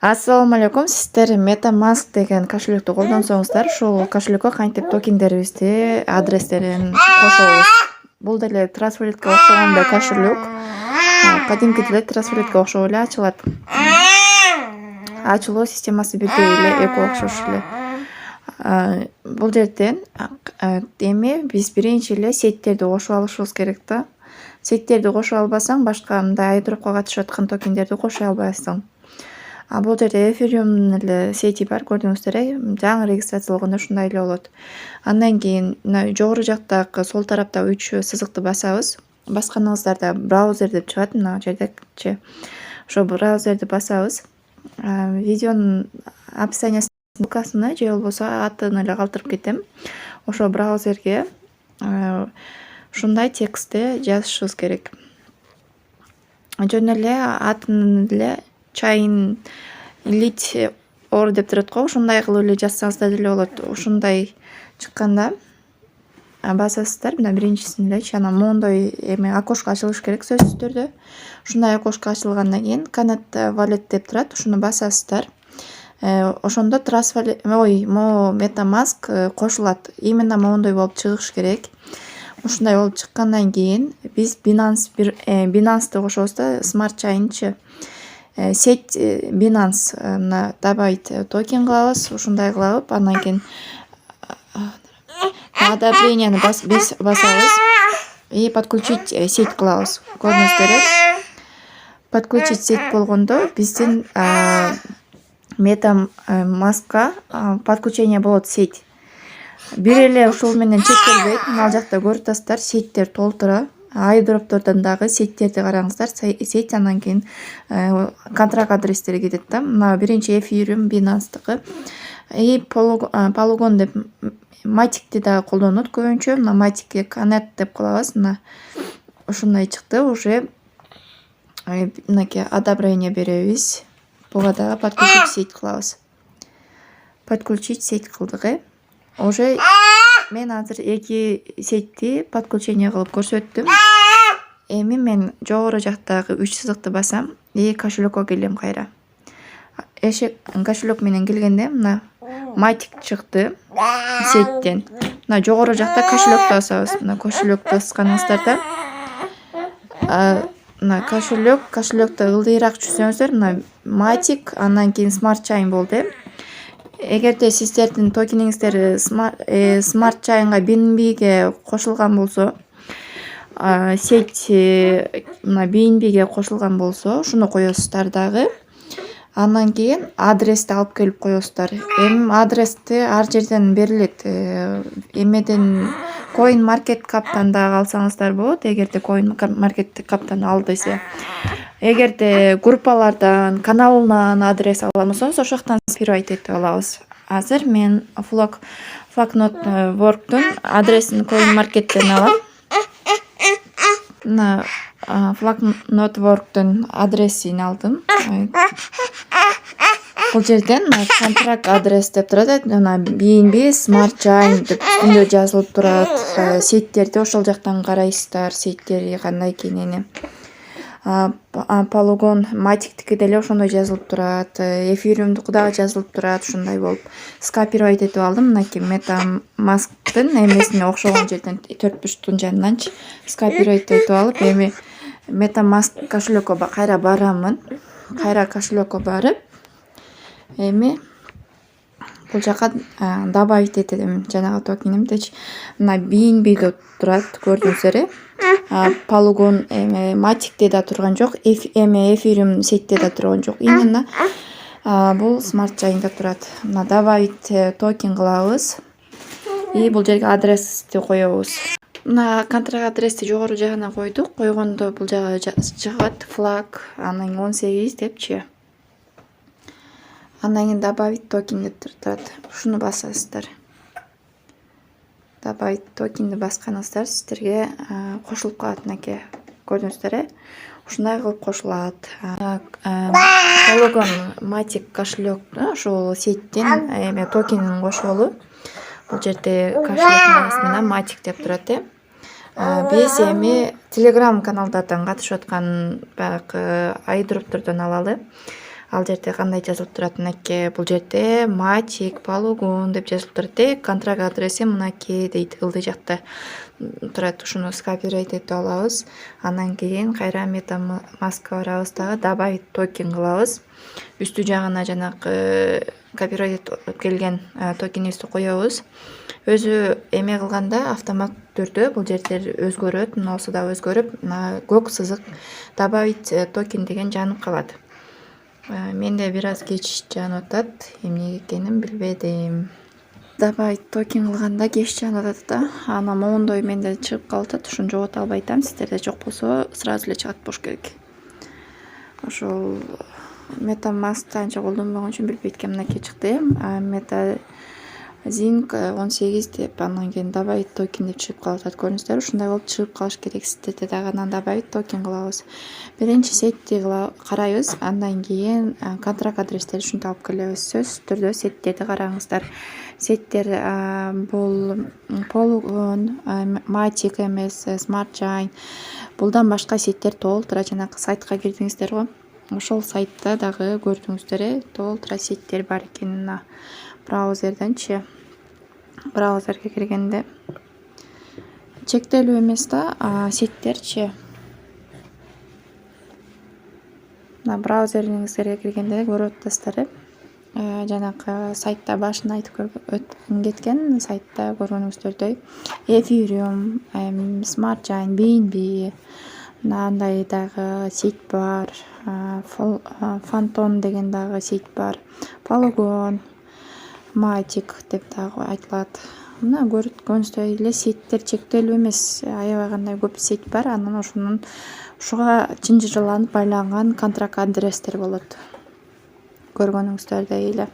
Ассаламу алейкум. Сиздер MetaMask деген кошелекту колдонсоңуздар, ушул кошелекке кантип токендерибизди, адрестерин кошобуз. Бул деле трансферлитке окшогон эле кошелек. Кадимки деле трансферлитке окшоп эле ачылат. Ачылуу системасы бирдей эле, экөө окшош эле. Бул жерден эми биз биринчи эле сеттерди кошуп алышыбыз керек да. Сеттерди кошуп албасаң, башка мындай айдропко катышып аткан токендерди кошо албайсың. Бул жерде Ethereum эле сети бар, көрдүңүздөр, жаңы регистрацияланганда ушундай эле болот. Андан кийин жогору жактагы сол тарапта 3 сызыкты басабыз. Басканыңыздарда браузер деп чыгат, мына жердечи. Ошо браузерди басабыз. Видеонун описаниясына же болбосо атын эле калтырып кетем. Ошо браузерге ушундай текстти жазышыбыз керек. Жөн эле атын эле chain elite or деп турат го, ушундай кылып эле жазсаңыздар деле болот. Ушундай чыкканда басасыздар, мына биринчисин элечи, анан моундай эме окошко ачылыш керек сөзсүз түрдө. Ушундай окошко ачылгандан кийин connect wallet деп турат, ушуну басасыздар. Ошондо MetaMask кошулат. Именно моундай болуп чыгыш керек. Ушундай болуп чыккандан кийин биз Binance'ты кошобуз да, Smart Chain'чи. Сеть Binance добавить токен кылабыз, ушундай кылып, андан кийин одобренияны басабыз и подключить сеть кылабыз. Көрдүңүздөр, подключить сеть болгондо биздин MetaMask'ка подключение болот сеть. Бир эле ушул менен чектелбейт. Мына жакта көрүп атасыздар, сеттер толтура. Айдроптордон дагы сеттерди караңыздар. Сеть андан кийин контракт адрестери кетет да. Мына биринчи Ethereum, Binance'тыкы. Polygon деп Matic'ти дагы колдонот көбүнчө. Мына Matic'ке connect деп кылабыз. Мына ушундай чыкты. Уже мынакей одобрение беребиз. Буга дагы подключить сеть кылабыз. Подключить сеть кылдык. Уже мен азыр эки сетти подключение кылып көрсөттүм. Эми мен жогору жактагы 3 сызыкты басам и кошелекке келем кайра. Кошелек менен келгенде мына Matic чыкты сеттен. Мына жогору жакта кошелекти басабыз. Мына кошелекти басканыңыздарда мына кошелекти ылдыйраак түшүрсөңүздөр, мына Matic, андан кийин Smart Chain болду. Эгерде сиздердин токениңиздер Smart Chain'га BNB'ге кошулган болсо, сеть мына BNB'ге кошулган болсо, ушуну коесуздар дагы. Андан кийин адрести алып келип коесуздар. Эми адрести ар жерден берилет. Эмеден CoinMarketCap'тан дагы алсаңыздар болот, эгерде CoinMarketCap'тан ал десе. Эгерде группалардан, каналынан адрес аламысыңыз, ошол жактан скопировать этип алабыз. Азыр мен Flocknotwork'тун адресин CoinMarket'тен алам. Мына Flocknotwork'тун адресин алдым. Бул жерден контракт адрес деп турат. Мына BNB, Smart Chain деп үстүндө жазылып турат. Сеттерди ошол жактан карайсыздар, сеттери кандай экенин. Polygon, Matic'тики деле ошондой жазылып турат. Ethereum'дуку дагы жазылып турат. Ушундай болуп скопировать этип алдым. Мынакей MetaMask'тын эмесине окшогон жерден 4-5 жанынан скопировать этип алып, эми MetaMask кошелекке кайра барамын. Кайра кошелекке барып, эми бул жака добавить этем жанагы токенimдечи. Мына BNB деп турат, көрдүңүздөр. Polygon Matic'те да турган жок, Ethereum сетте да турган жок. Именно бул Smart Chain'да турат. Мына добавить токен кылабыз. И бул жерге адрести коебуз. Мына контракт адрести жогору жагына койдук. Койгондо бул жага чыгат flag, анан 18 депчи. Андан кийин добавить токен деп турат. Ушуну басасыздар. Добавить токенди басканыңыздар сиздерге кошулуп калат. Мынакей көрдүңүздөр, ушундай кылып кошулат. Polygon Matic кошелек ошол сеттин токенин кошолу. Бул жерде кошелектин астында Matic деп турат. Биз эми Telegram каналдардан катышып аткан баягы айдроптордон алалы. ал жерде кандай жазылып турат мынакей, бул жерде Матик, Полигон деп жазылып турат. Контракт адреси мынакей дейт, ылдый жакта турат. Ушуну скопировать этип алабыз. Андан кийин кайра MetaMaskка барабыз, дагы добавить токен кылабыз. Үстү жагына жанагы копировать келген токенибизди коебуз. Өзү эме кылганда автомат түрдө бул жерлер өзгөрөт, мынасы да өзгөрүп, көк сызык добавить токен деген жанып калат. Менде бир аз кеч жанып атат, эмне экенин билбедим. Добавить токен кылганда кеч жанып атат да, анан моундой менде чыгып калып атат, ушуну жогото албай атам. Сиздерде жок болсо сразу эле чыгат болуш керек. Ошол MetaMask'ты анча колдонбогон үчүн билбейт экен, мынакей чыкты. MetaZink 18 деп, андан кийин добавить токен деп чыгып калып атат. Көрүңүздөр, ушундай болуп чыгып калыш керек. Сиздерде дагы анан добавить токен кылабыз. Биринчи сетти карайбыз, андан кийин контракт адрестерди ушинтип алып келебиз. Сөзсүз түрдө сеттерди караңыздар. Сеттер бул Polygon, Matic эмес, SmartChain. Булдан башка сеттер толтура, жанагы сайтка кирдиңиздер го. Ошол сайтта дагы көрдүңүздөр, толтура сеттер бар экен. Браузерденчи. Браузерге киргенде чектелүү эмес да, сеттерчи. Браузериңиздерге киргенде көрүп атасыздар. Жанагы сайтта башын айтып кеткен, сайтта көргөнүңүздөрдөй Ethereum, SmartChain, BNB, андай дагы сет бар. Phantom деген дагы сет бар. Polygon, Matic деп дагы айтылат. Мына көргөнүздөй эле сеттер чектелүү эмес, аябай кандай көп сет бар. Анан ушуга чынжырланып байланган контракт адрестер болот. Көргөнүңүздөрдөй эле.